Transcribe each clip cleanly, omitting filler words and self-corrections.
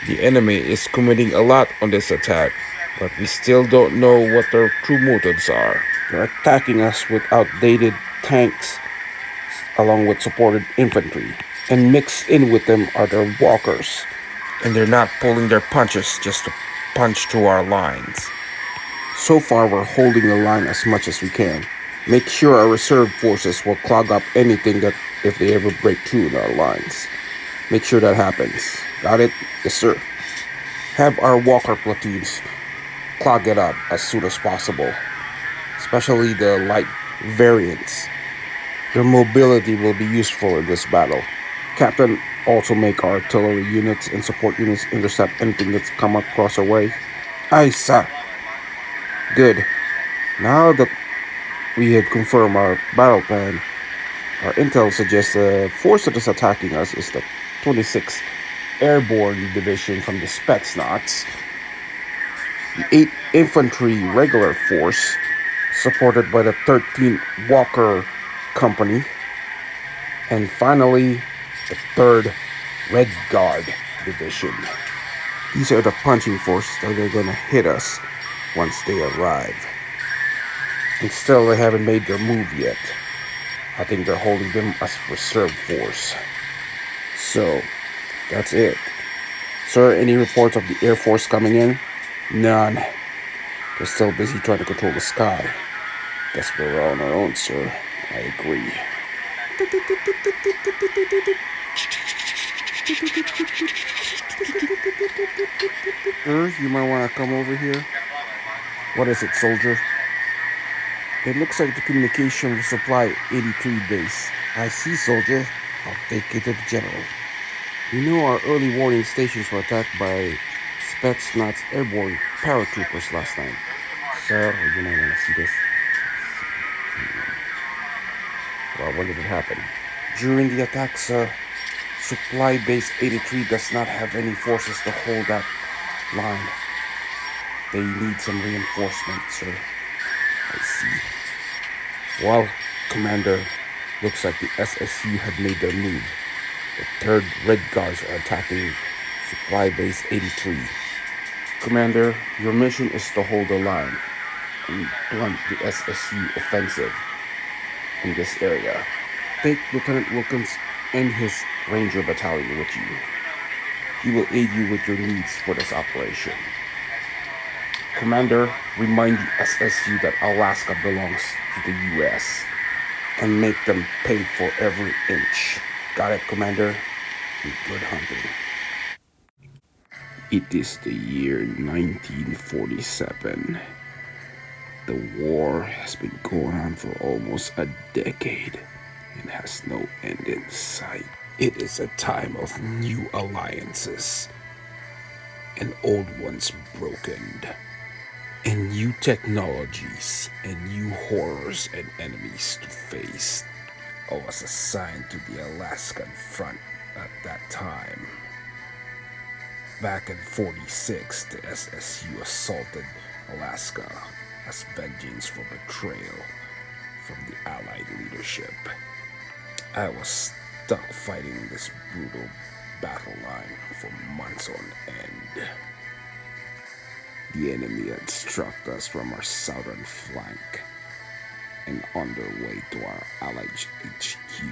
The enemy is committing a lot on this attack, but we still don't know what their true motives are. They're attacking us with outdated tanks along with supported infantry, and mixed in with them are their walkers. And they're not pulling their punches just to punch through our lines. So far, we're holding the line as much as we can. Make sure our reserve forces will clog up anything that if they ever break through in our lines. Make sure that happens. Got it? Yes, sir. Have our walker platoons clog it up as soon as possible, especially the light variants. Their mobility will be useful in this battle. Captain, also make our artillery units and support units intercept anything that's come across our way. Aye, sir. Good. Now that we have confirmed our battle plan, our intel suggests the force that is attacking us is the 26th Airborne Division from the Spetsnaz, the 8th Infantry Regular Force, supported by the 13th Walker Company, and finally, the 3rd Red Guard Division. These are the punching forces that are going to hit us once they arrive. And still, they haven't made their move yet. I think they're holding them as reserve force. So, that's it. Sir, any reports of the Air Force coming in? None. They're still busy trying to control the sky. Guess we're on our own, sir. I agree. Sir, you might want to come over here. What is it, soldier? It looks like the communication supply 83 base. I see, soldier. I'll take it to the general. You know our early warning stations were attacked by Spetsnaz airborne paratroopers last night. Sir, you might want to see this. Well, when did it happen? During the attack, sir. Supply base 83 does not have any forces to hold that line. They need some reinforcement, sir. I see. Well, Commander, looks like the SSU have made their move. The 3rd Red Guards are attacking Supply Base 83. Commander, your mission is to hold the line and blunt the SSU offensive in this area. Take Lieutenant Wilkins and his Ranger Battalion with you. He will aid you with your needs for this operation. Commander, remind the SSU that Alaska belongs to the US and make them pay for every inch. Got it, Commander? And good hunting. It is the year 1947. The war has been going on for almost a decade and has no end in sight. It is a time of new alliances and old ones broken, and new technologies and new horrors and enemies to face. I was assigned to the Alaskan front at that time. Back in 46, the SSU assaulted Alaska as vengeance for betrayal from the Allied leadership. I was stuck fighting this brutal battle line for months on end. The enemy had struck us from our southern flank and on their way to our Allied HQ.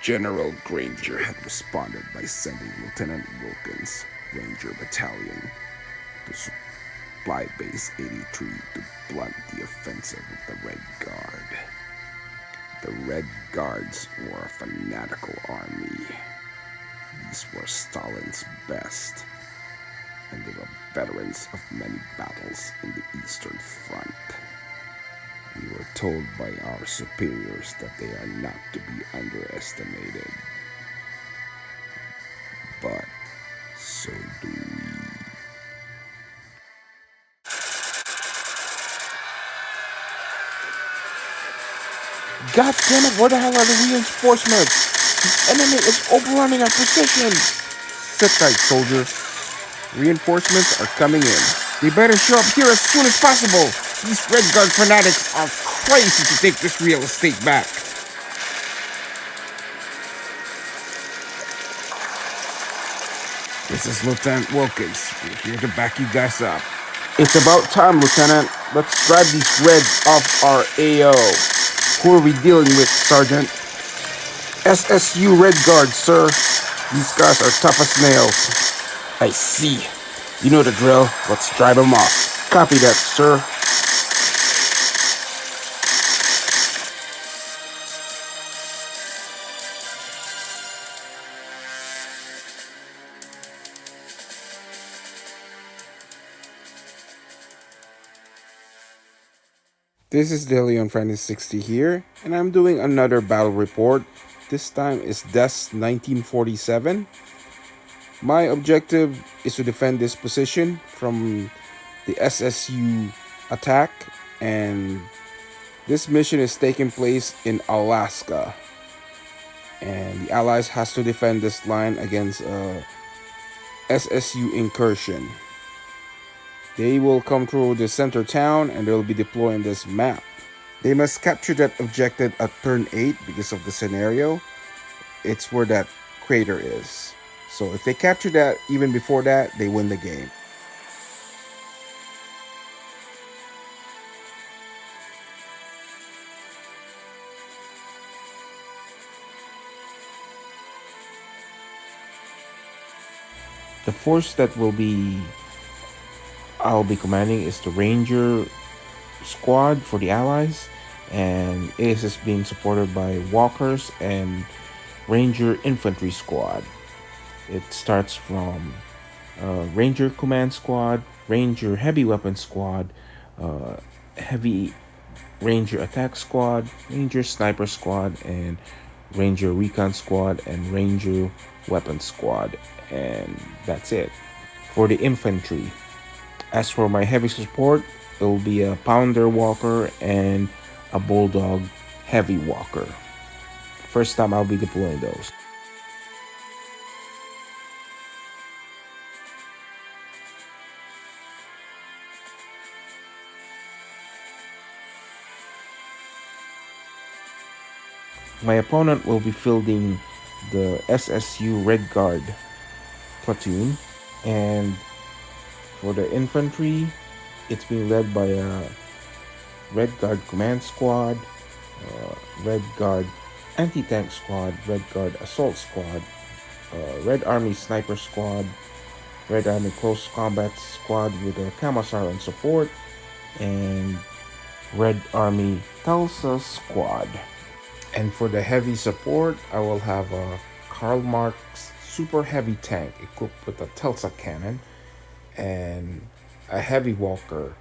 General Granger had responded by sending Lieutenant Wilkins' Ranger Battalion to Supply Base 83 to blunt the offensive of the Red Guard. The Red Guards were a fanatical army. These were Stalin's best, and they were veterans of many battles in the Eastern Front. We were told by our superiors that they are not to be underestimated. But so do we. God damn it, where the hell are the reinforcements? The enemy is overrunning our position. Sit tight, soldier. Reinforcements are coming in. They better show up here as soon as possible. These Red Guard fanatics are crazy to take this real estate back. This is Lieutenant Wilkins. We're here to back you guys up. It's about time, Lieutenant. Let's drive these Reds off our AO. Who are we dealing with, Sergeant? SSU Red Guard, sir. These guys are tough as nails. I see. You know the drill. Let's drive them off. Copy that, sir. This is DeLeon Francis 60 here, and I'm doing another battle report. This time is DES 1947. My objective is to defend this position from the SSU attack, and this mission is taking place in Alaska. And the Allies has to defend this line against a SSU incursion. They will come through the center town and they'll be deploying this map. They must capture that objective at turn 8 because of the scenario. It's where that crater is. So if they capture that even before that, they win the game. The force that I'll be commanding is the Ranger squad for the Allies, and it is being supported by Walkers and Ranger Infantry squad. It starts from Ranger Command Squad, Ranger Heavy Weapon Squad, Heavy Ranger Attack Squad, Ranger Sniper Squad, and Ranger Recon Squad, and Ranger Weapon Squad. And that's it. For the infantry, as for my heavy support, it will be a Pounder Walker and a Bulldog Heavy Walker. First time I'll be deploying those. My opponent will be fielding the SSU Red Guard platoon, and for the infantry, it's being led by a Red Guard Command Squad, Red Guard Anti-Tank Squad, Red Guard Assault Squad, Red Army Sniper Squad, Red Army Close Combat Squad with a Kamasar and support, and Red Army Tulsa Squad. And for the heavy support, I will have a Karl Marx super heavy tank equipped with a Tulsa cannon and a heavy walker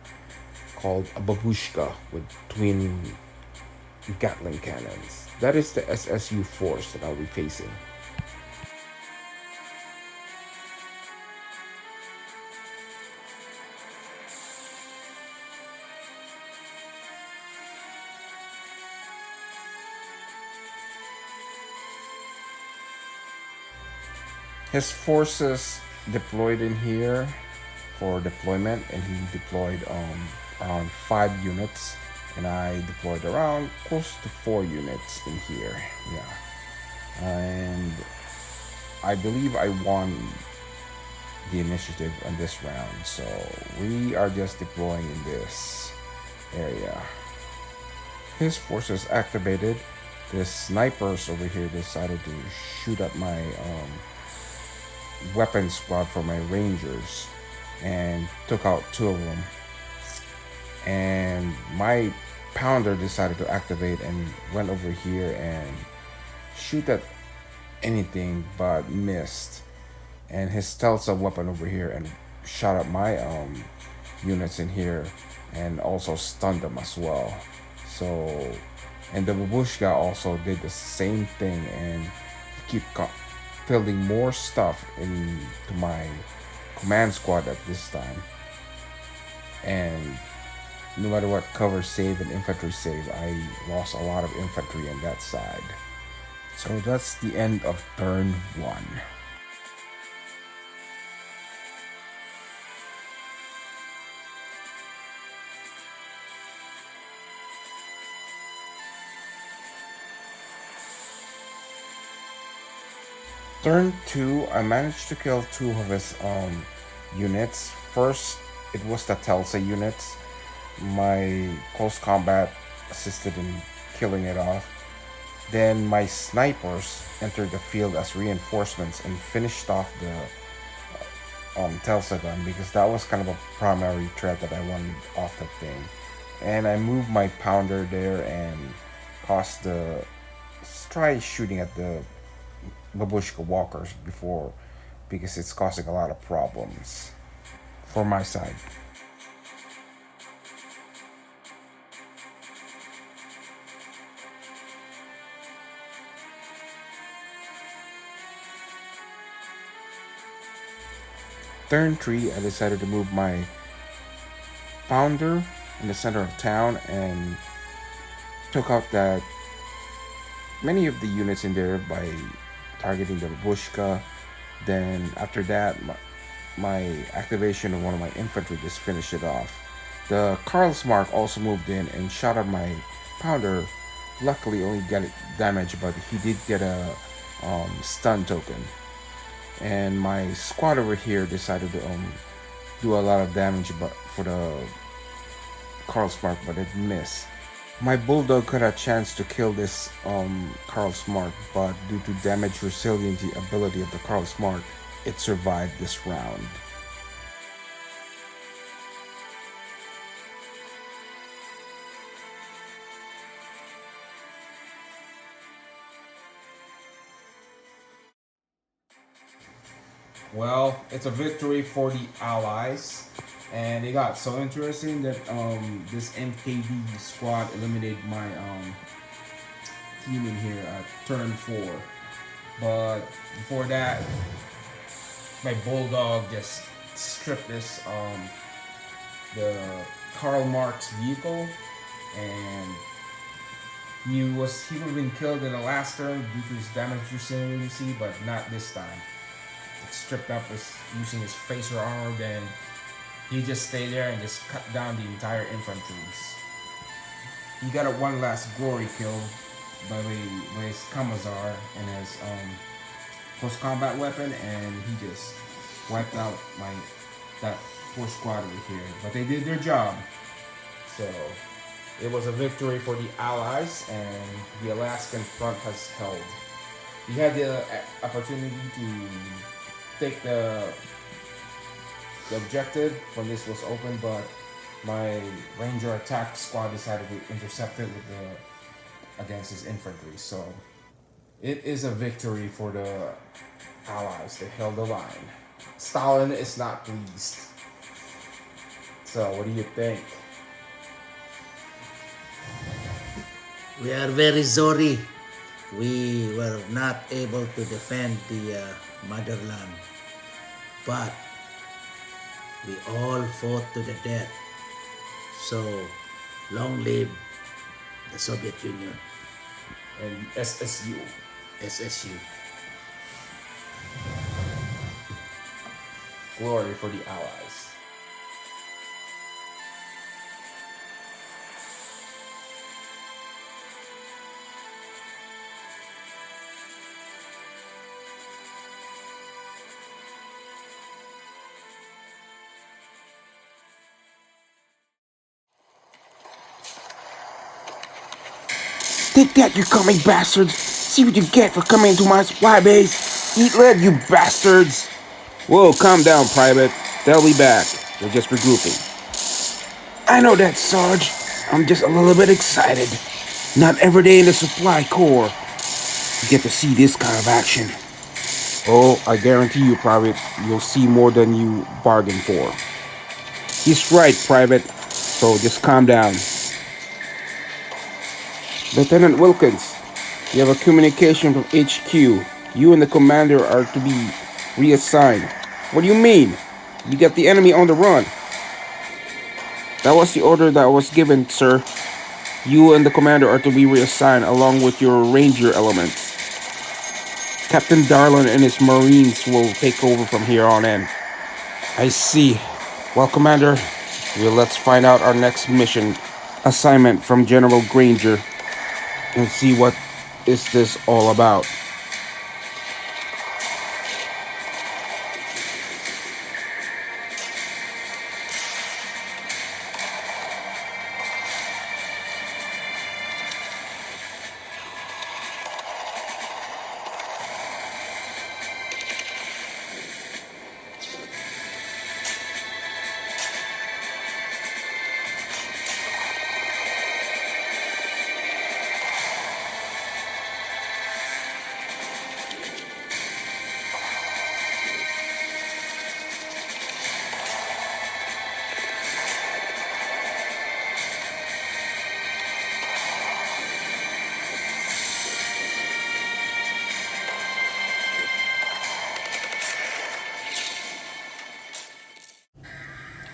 called a babushka with twin Gatling cannons. That is the SSU force that I'll be facing. His forces deployed in here for deployment, and he deployed around 5 units, and I deployed around close to 4 units in here. Yeah, and I believe I won the initiative on this round, so we are just deploying in this area. His forces activated. The snipers over here decided to shoot at my weapon squad for my rangers and took out 2 of them. And my pounder decided to activate and went over here and shoot at anything but missed. And his stealth weapon over here and shot at my units in here and also stunned them as well. So, and the babushka also did the same thing and keep fielding more stuff into my command squad at this time. And no matter what cover save and infantry save, I lost a lot of infantry on that side. So that's the end of turn 1. Turn 2, I managed to kill two of his units. First, it was the Telsa units. My close combat assisted in killing it off. Then my snipers entered the field as reinforcements and finished off the Telsa gun because that was kind of a primary threat that I wanted off the thing. And I moved my pounder there and caused the try shooting at the babushka walkers before because it's causing a lot of problems for my side. Turn 3, I decided to move my pounder in the center of town and took out that many of the units in there by targeting the babushka. Then after that, my activation of one of my infantry just finished it off. The Karlsmark also moved in and shot at my pounder. Luckily, only got it damaged, but he did get a stun token. And my squad over here decided to do a lot of damage, but for the Karlsmark, but it missed. My bulldog got a chance to kill this Karlsmark, but due to damage resiliency ability of the Karlsmark, it survived this round. Well, it's a victory for the Allies, and it got so interesting that this MKD squad eliminated my team in here at turn 4. But before that, my bulldog just stripped this the Karl Marx vehicle, and he would have been killed in the last turn due to his damage resiliency, but not this time. It stripped up using his phaser armor, then he just stayed there and just cut down the entire infantry. He got a one last glory kill by his Kamazar and his close combat weapon, and he just wiped out that poor squad over here. But they did their job, so it was a victory for the Allies, and the Alaskan front has held. We had the opportunity to take the objective when this was open, but my ranger attack squad decided to intercept it against his infantry. So it is a victory for the Allies. They held the line. Stalin is not pleased. So what do you think? We are very sorry we were not able to defend the motherland, but we all fought to the death. So, long live the Soviet Union, And SSU. SSU. Glory for the Allies. Take that, you coming bastards! See what you get for coming into my supply base! Eat lead, you bastards! Whoa, calm down, Private. They'll be back. They're just regrouping. I know that, Sarge. I'm just a little bit excited. Not every day in the supply corps you get to see this kind of action. Oh, I guarantee you, Private, you'll see more than you bargained for. He's right, Private. So just calm down. Lieutenant Wilkins, you have a communication from HQ. You and the commander are to be reassigned. What do you mean? We got the enemy on the run. That was the order that was given, sir. You and the commander are to be reassigned along with your ranger elements. Captain Darlin and his marines will take over from here on in. I see. Well, Commander, let's find out our next mission assignment from General Granger and see what is this all about.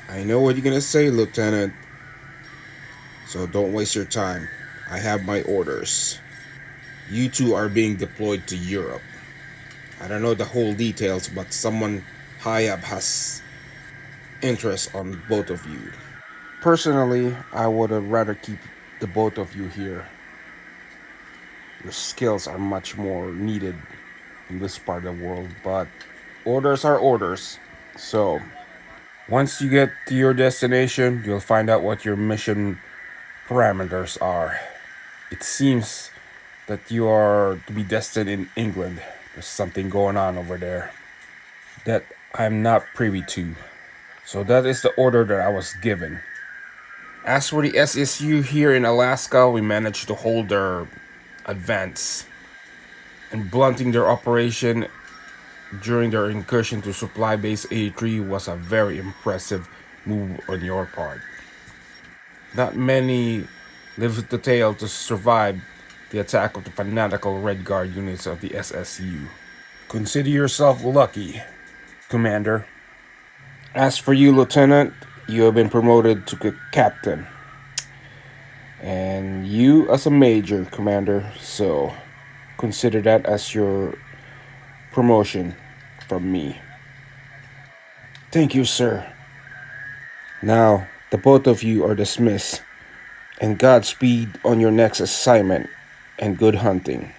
I know what you're gonna say, Lieutenant, so don't waste your time. I have my orders. You two are being deployed to Europe. I don't know the whole details, but someone high up has interest on both of you. Personally, I would rather keep the both of you here. Your skills are much more needed in this part of the world, but orders are orders. So, once you get to your destination, you'll find out what your mission parameters are. It seems that you are to be destined in England. There's something going on over there that I'm not privy to. So that is the order that I was given. As for the SSU here in Alaska, we managed to hold their advance and blunting their operation during their incursion to Supply Base 83 was a very impressive move on your part. Not many live with the tale to survive the attack of the fanatical Red Guard units of the SSU. Consider yourself lucky, Commander. As for you, Lieutenant, you have been promoted to Captain. And you as a Major, Commander, so consider that as your promotion from me. Thank you, sir. Now, the both of you are dismissed, and Godspeed on your next assignment, and good hunting.